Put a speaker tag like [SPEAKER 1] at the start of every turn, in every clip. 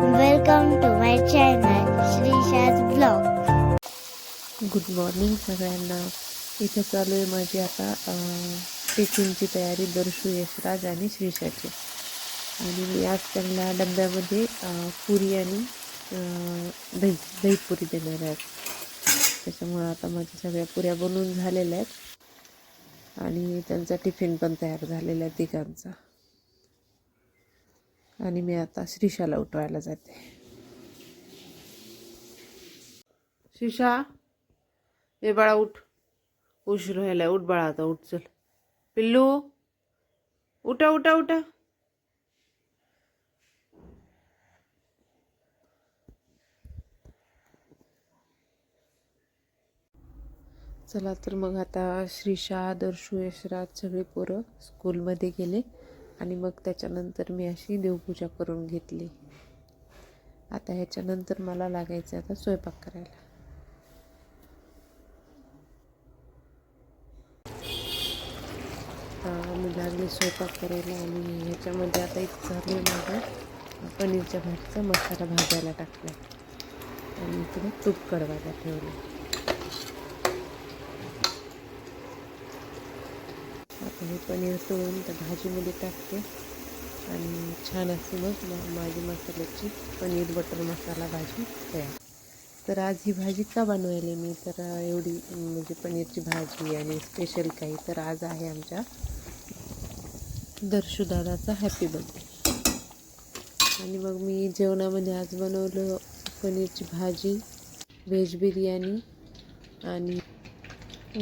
[SPEAKER 1] Welcome to my channel Shreesha's blog.
[SPEAKER 2] Good morning सगळ्यांना. इथे चालू आहे माझी आता टिफिनची तयारी दर्शू, यशराज आणि श्रीशाची. आणि मी आज त्यांना डब्यामध्ये पुरी आणि दहीपुरी देणार आहेत. त्याच्यामुळं आता माझ्या सगळ्या पुऱ्या बनवून झालेल्या आहेत आणि त्यांचा टिफिन पण तयार झालेला आहे तिघांचा. आणि मी आता श्रीशाला उठवायला जाते. श्रीशा, ए बाळा उठ, उशीर व्हायला. उठ बाळा, आता उठ. चल पिल्लू, उठा उठा उठा. चला तर मग आता श्रीशा, दर्शू, यशराज सगळे पोरं स्कूलमध्ये गेले आणि मग त्याच्यानंतर मी अशी देवपूजा करून घेतली. आता ह्याच्यानंतर मला लागायचं आता स्वयंपाक करायला. मी लागले स्वयंपाक करायला आणि ह्याच्यामध्ये आता एक चालू आहे माझं पनीरच्या भाजीचा मसाला भाजायला टाकला आणि इकडे तूप कडवायला ठेवलं. आता हे पनीर तळून त्या भाजीमध्ये टाकते आणि छान असे मग माझी मसाल्याची पनीर बटर मसाला भाजी तयार. तर आज ही भाजी का बनवायली मी, तर एवढी म्हणजे पनीरची भाजी आणि स्पेशल काही, तर आज आहे आमच्या दर्शुदादाचा हॅपी बर्थडे. आणि मग मी जेवणामध्ये आज बनवलं पनीरची भाजी, व्हेज बिर्याणी आणि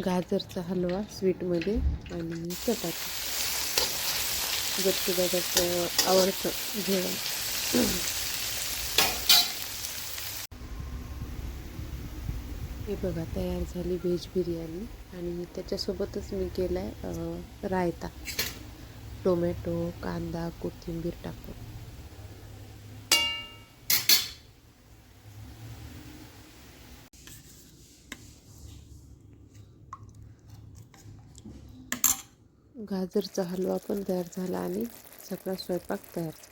[SPEAKER 2] गाजरचा हलवा स्वीटमध्ये आणि चपाती. दर्शुदादाचं आवडतं जेवण. हे बघा तयार झाली व्हेज बिर्याणी आणि त्याच्यासोबतच मी केला आहे रायता, टोमॅटो, कांदा, कोथिंबीर टाकून. गाजरचा हलवा पण तयार झाला आणि सगळा स्वयंपाक तयार.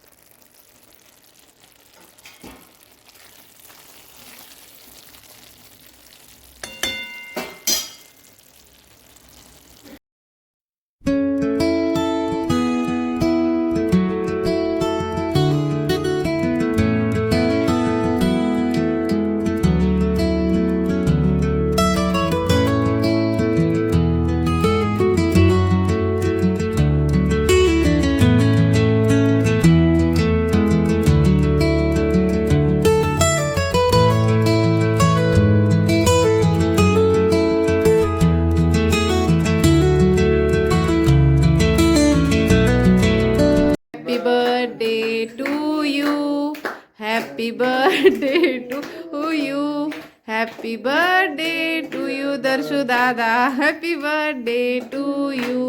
[SPEAKER 2] Happy birthday to you. Happy birthday to you, Darshu Dada. Happy birthday to you.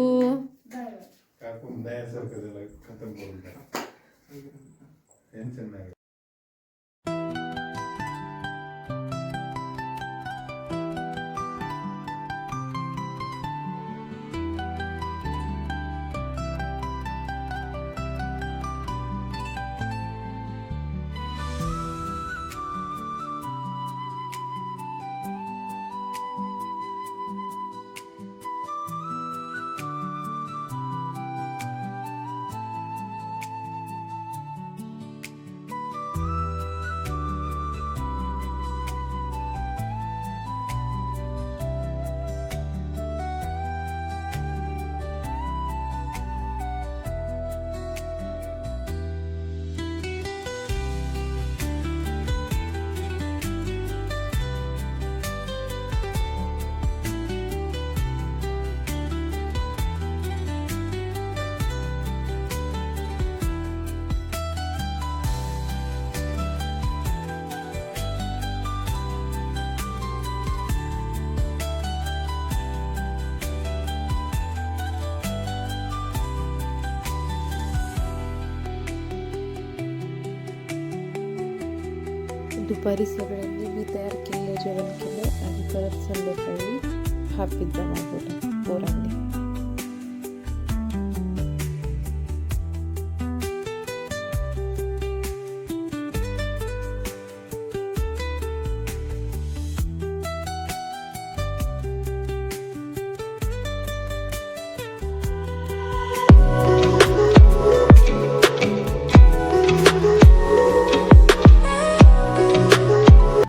[SPEAKER 2] दुपारी सगळ्यांनी मी तयार केलेलं जेवण केलं आणि परत संध्याकाळी हा पिझ्झा मागवला पोरांनी.